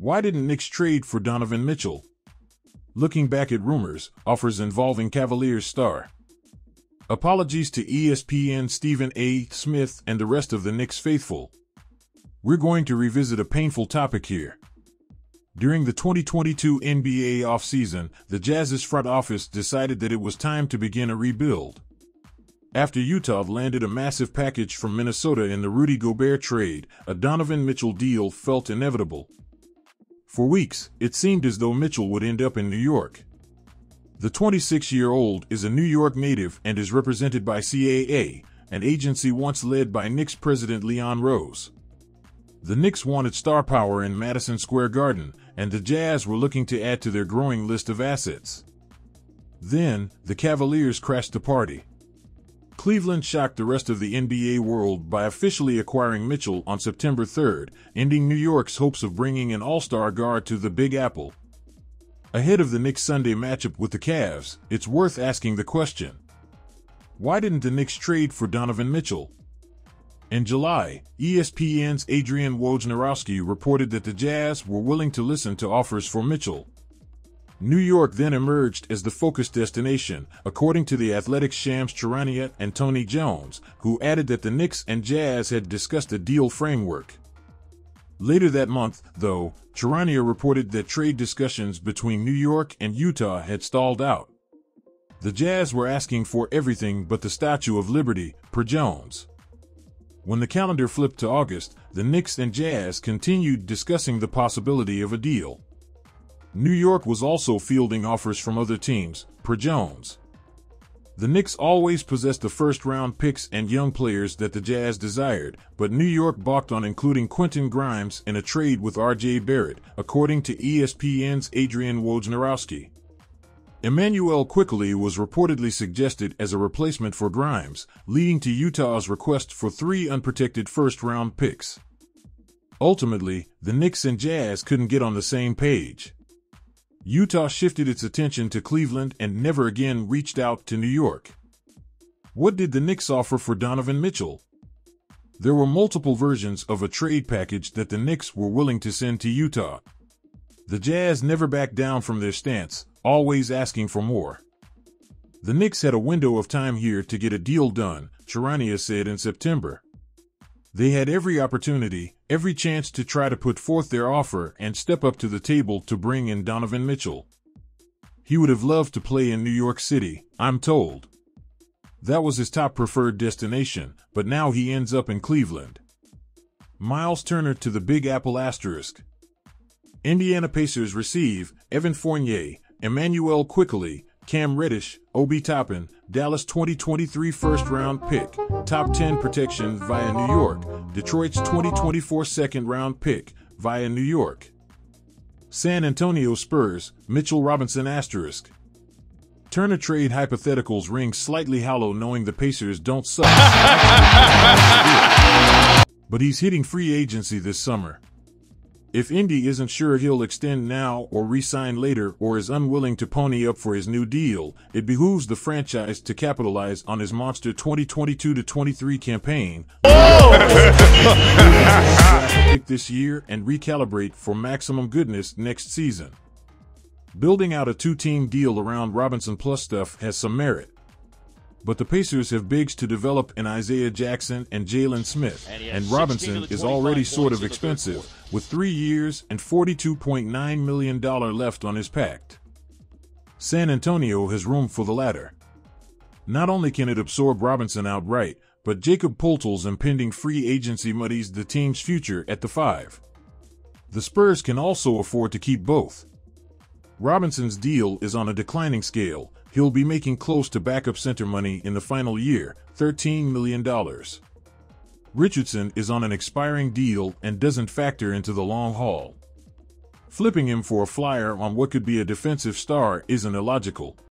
Why didn't Knicks trade for Donovan Mitchell? Looking back at rumors, offers involving Cavaliers star. Apologies to ESPN Stephen A. Smith and the rest of the Knicks faithful. We're going to revisit a painful topic here. During the 2022 NBA offseason, the Jazz's front office decided that it was time to begin a rebuild. After Utah landed a massive package from Minnesota in the Rudy Gobert trade, a Donovan Mitchell deal felt inevitable. For weeks, it seemed as though Mitchell would end up in New York. The 26-year-old is a New York native and is represented by CAA, an agency once led by Knicks president Leon Rose. The Knicks wanted star power in Madison Square Garden, and the Jazz were looking to add to their growing list of assets. Then, the Cavaliers crashed the party. Cleveland shocked the rest of the NBA world by officially acquiring Mitchell on September 3rd, ending New York's hopes of bringing an all-star guard to the Big Apple. Ahead of the Knicks' Sunday matchup with the Cavs, it's worth asking the question: why didn't the Knicks trade for Donovan Mitchell? In July, ESPN's Adrian Wojnarowski reported that the Jazz were willing to listen to offers for Mitchell. New York then emerged as the focus destination, according to the Athletic's Shams Charania and Tony Jones, who added that the Knicks and Jazz had discussed a deal framework. Later that month, though, Charania reported that trade discussions between New York and Utah had stalled out. The Jazz were asking for everything but the Statue of Liberty, per Jones. When the calendar flipped to August, the Knicks and Jazz continued discussing the possibility of a deal. New York was also fielding offers from other teams, per Jones. The Knicks always possessed the first-round picks and young players that the Jazz desired, but New York balked on including Quentin Grimes in a trade with R.J. Barrett, according to ESPN's Adrian Wojnarowski. Immanuel Quickley was reportedly suggested as a replacement for Grimes, leading to Utah's request for 3 unprotected first-round picks. Ultimately, the Knicks and Jazz couldn't get on the same page. Utah shifted its attention to Cleveland and never again reached out to New York. What did the Knicks offer for Donovan Mitchell? There were multiple versions of a trade package that the Knicks were willing to send to Utah. The Jazz never backed down from their stance, always asking for more. The Knicks had a window of time here to get a deal done, Charania said in September. They had every opportunity, every chance to try to put forth their offer and step up to the table to bring in Donovan Mitchell. He would have loved to play in New York City, I'm told. That was his top preferred destination, but now he ends up in Cleveland. Miles Turner to the Big Apple asterisk. Indiana Pacers receive Evan Fournier, Immanuel Quickley, Cam Reddish, Obi Toppin, Dallas 2023 first-round pick, top 10 protection via New York, Detroit's 2024 second-round pick via New York. San Antonio Spurs, Mitchell Robinson asterisk. Turner trade hypotheticals ring slightly hollow knowing the Pacers don't suck. But he's hitting free agency this summer. If Indy isn't sure he'll extend now or re-sign later or is unwilling to pony up for his new deal, it behooves the franchise to capitalize on his monster 2022-23 campaign pick this year and recalibrate for maximum goodness next season. Building out a 2-team deal around Robinson plus stuff has some merit. But the Pacers have bigs to develop in Isaiah Jackson and Jalen Smith, and Robinson is already sort of expensive, with 3 years and $42.9 million left on his pact. San Antonio has room for the latter. Not only can it absorb Robinson outright, but Jakob Poeltl's impending free agency muddies the team's future at the 5. The Spurs can also afford to keep both. Robinson's deal is on a declining scale. He'll be making close to backup center money in the final year, $13 million. Richardson is on an expiring deal and doesn't factor into the long haul. Flipping him for a flyer on what could be a defensive star isn't illogical.